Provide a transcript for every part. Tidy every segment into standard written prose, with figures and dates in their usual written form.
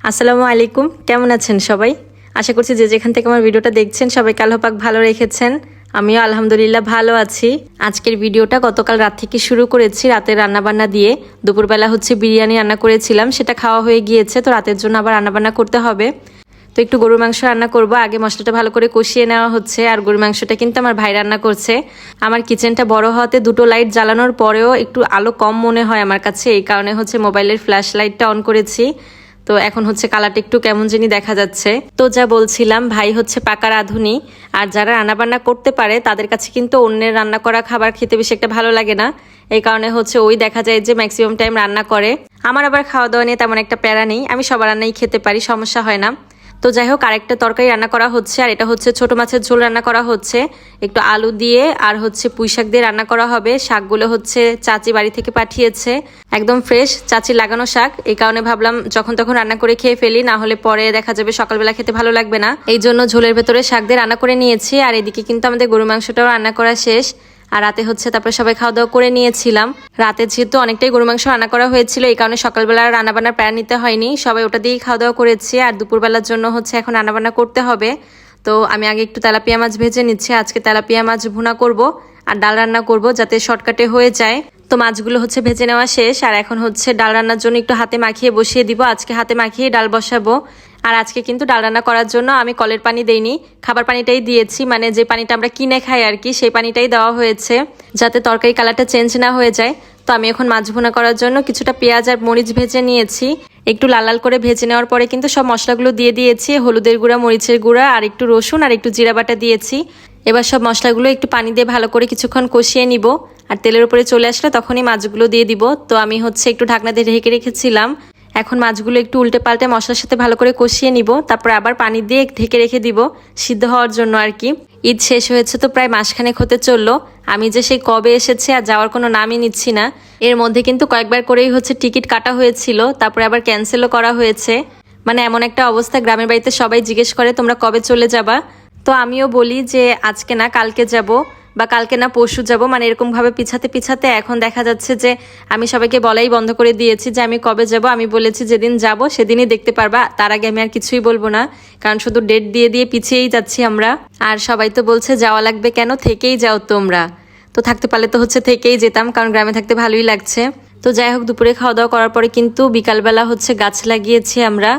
আসসালামু আলাইকুম, কেমন আছেন সবাই? আশা করছি যে যেখান থেকে আমার ভিডিওটা দেখছেন সবাই আল্লাহ পাক ভালো রেখেছেন। আমিও আলহামদুলিল্লাহ ভালো আছি। আজকের ভিডিওটা গতকাল রাত থেকে শুরু করেছি, রাতের রান্নাবান্না দিয়ে। দুপুরবেলা বিরিয়ানি রান্না করেছিলাম, সেটা খাওয়া হয়ে গিয়েছে, তো রাতের জন্য আবার রান্নাবান্না করতে হবে। তো একটু গরুর মাংস রান্না করব। আগে মশলাটা ভালো করে কষিয়ে নেওয়া হচ্ছে, আর গরুর মাংসটা কিন্তু আমার ভাই রান্না করছে। আমার কিচেনটা বড় হওয়াতে দুটো লাইট জ্বালানোর পরেও একটু আলো কম মনে হয় আমার কাছে, এই কারণে মোবাইলের ফ্ল্যাশ লাইটটা অন করেছি। তো এখন কালারটা একটু কেমন জানি দেখা যাচ্ছে। তো যা বলছিলাম, ভাই পাকা রাঁধুনি, আর যারা রান্নাবান্না করতে পারে তাদের কাছে কিন্তু অন্যের রান্না করা খাবার খেতে বেশি একটা ভালো লাগে না। এই কারণে ওই দেখা যায় যে ম্যাক্সিমাম টাইম রান্না করে। আমার আবার খাওয়া দাওয়া নিয়ে তেমন একটা প্যারা নেই, আমি সবার রান্নাই খেতে পারি, সমস্যা হয় না। তো যাই হোক, আরেকটা তরকারি রান্না করা হচ্ছে, আর এটা ছোট মাছের ঝোল রান্না করা হচ্ছে একটু আলু দিয়ে, আর পুঁই শাক দিয়ে রান্না করা হবে। শাকগুলো চাচি বাড়ি থেকে পাঠিয়েছে, একদম ফ্রেশ চাচির লাগানো শাক। এই কারণে ভাবলাম যখন তখন রান্না করে খেয়ে ফেলি, না হলে পরে দেখা যাবে সকালবেলা খেতে ভালো লাগবে না। এই জন্য ঝোলের ভেতরে শাক দিয়ে রান্না করে নিয়েছি। আর এদিকে কিন্তু আমাদের গরু মাংসটাও রান্না করা শেষ। আর রাতে তারপরে সবাই খাওয়া দাওয়া করে নিয়েছিলাম। রাতে যেহেতু অনেকটাই গরু মাংস রান্না করা হয়েছিল, এই কারণে সকালবেলা রান্নাবান্নার প্যারা নিতে হয়নি, সবাই ওটা দিয়েই খাওয়া দাওয়া করেছি। আর দুপুরবেলার জন্য এখন রান্নাবান্না করতে হবে। তো আমি আগে একটু তেলাপিয়া মাছ ভেজে নিচ্ছি। আজকে তেলাপিয়া মাছ ভুনা করব আর ডাল রান্না করব, যাতে শর্টকাটে হয়ে যায়। তো মাছগুলো ভেজে নেওয়া শেষ, আর এখন ডাল রান্নার জন্য একটু হাতে মাখিয়ে বসিয়ে দিব। আজকে হাতে মাখিয়ে ডাল বসাবো। আর আজকে কিন্তু ডাল রান্না করার জন্য আমি কলের পানি দেইনি, খাবার পানিটাই দিয়েছি, মানে যে পানিটা আমরা কিনে খাই আর কি, সেই পানিটাই দেওয়া হয়েছে, যাতে তরকারি কালারটা চেঞ্জ না হয়ে যায়। তো আমি এখন মাছ ভুনা করার জন্য কিছুটা পেঁয়াজ আর মরিচ ভেজে নিয়েছি। একটু লাল লাল করে ভেজে নেওয়ার পরে কিন্তু সব মশলাগুলো দিয়ে দিয়েছি, হলুদের গুঁড়া, মরিচের গুঁড়া, আর একটু রসুন আর একটু জিরা বাটা দিয়েছি। এবার সব মশলাগুলো একটু পানি দিয়ে ভালো করে কিছুক্ষণ কষিয়ে নিব। আর তেলের উপরে চলে আসলে তখনই মাছগুলো দিয়ে দিব। তো আমি একটু ঢাকনা দিয়ে ঢেকে রেখেছিলাম। এখন মাছগুলো একটু উল্টে পাল্টে মশলার সাথে ভালো করে কষিয়ে নিব, তারপর আবার পানি দিয়ে ঢেকে রেখে দিব সিদ্ধ হওয়ার জন্য আর কি। ঈদ শেষ হয়েছে তো প্রায় মাসখানেক হতে চললো। আমি যে সেই কবে এসেছে আর যাওয়ার কোনো নামই নিচ্ছি না। এর মধ্যে কিন্তু কয়েকবার করেই টিকিট কাটা হয়েছিল, তারপরে আবার ক্যান্সেলও করা হয়েছে। মানে এমন একটা অবস্থা, গ্রামের বাড়িতে সবাই জিজ্ঞেস করে তোমরা কবে চলে যাবা। তো আমিও বলি যে আজকে না কালকে যাব, বা কালকে না পরশু যাব, মানে এরকম ভাবে পিছাতে পিছাতে এখন দেখা যাচ্ছে যে আমি সবাইকে বলাই বন্ধ করে দিয়েছি যে আমি কবে যাব। আমি বলেছি যেদিন যাব সেদিনই দেখতে পারবা, তার আগে আমি আর কিছুই বলবো না, কারণ শুধু ডেট দিয়ে দিয়ে পিছিয়েই যাচ্ছি আমরা। আর সবাই তো বলছে যাওয়া লাগবে কেন, থেকেই যাও তোমরা। তো থাকতে পারলে তো থেকেই যেতাম, কারণ গ্রামে থাকতে ভালোই লাগছে। তো যাই হোক, দুপুরে খাওয়া দাওয়া করার পরে কিন্তু বিকালবেলা গাছ লাগিয়েছি আমরা,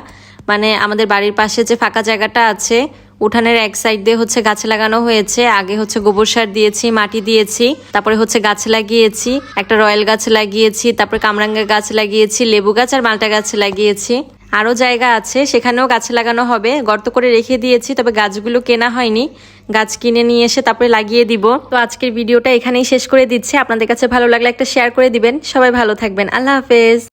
মানে আমাদের বাড়ির পাশে যে ফাঁকা জায়গাটা আছে উঠানের এক সাইড দিয়ে গাছ লাগানো হয়েছে। আগে গোবর সার দিয়েছি, মাটি দিয়েছি, তারপরে গাছ লাগিয়েছি, একটা রয়্যাল গাছ লাগিয়েছি, তারপরে কামরাঙ্গা গাছ লাগিয়েছি, লেবু গাছ আর মালটা গাছ লাগিয়েছি। আরো জায়গা আছে, সেখানেও গাছ লাগানো হবে, গর্ত করে রেখে দিয়েছি, তবে গাছগুলো কেনা হয়নি, গাছ কিনে নিয়ে এসে তারপরে লাগিয়ে দিব। তো আজকের ভিডিওটা এখানেই শেষ করে দিচ্ছি। আপনাদের কাছে ভালো লাগলে একটা শেয়ার করে দিবেন। সবাই ভালো থাকবেন, আল্লাহ হাফেজ।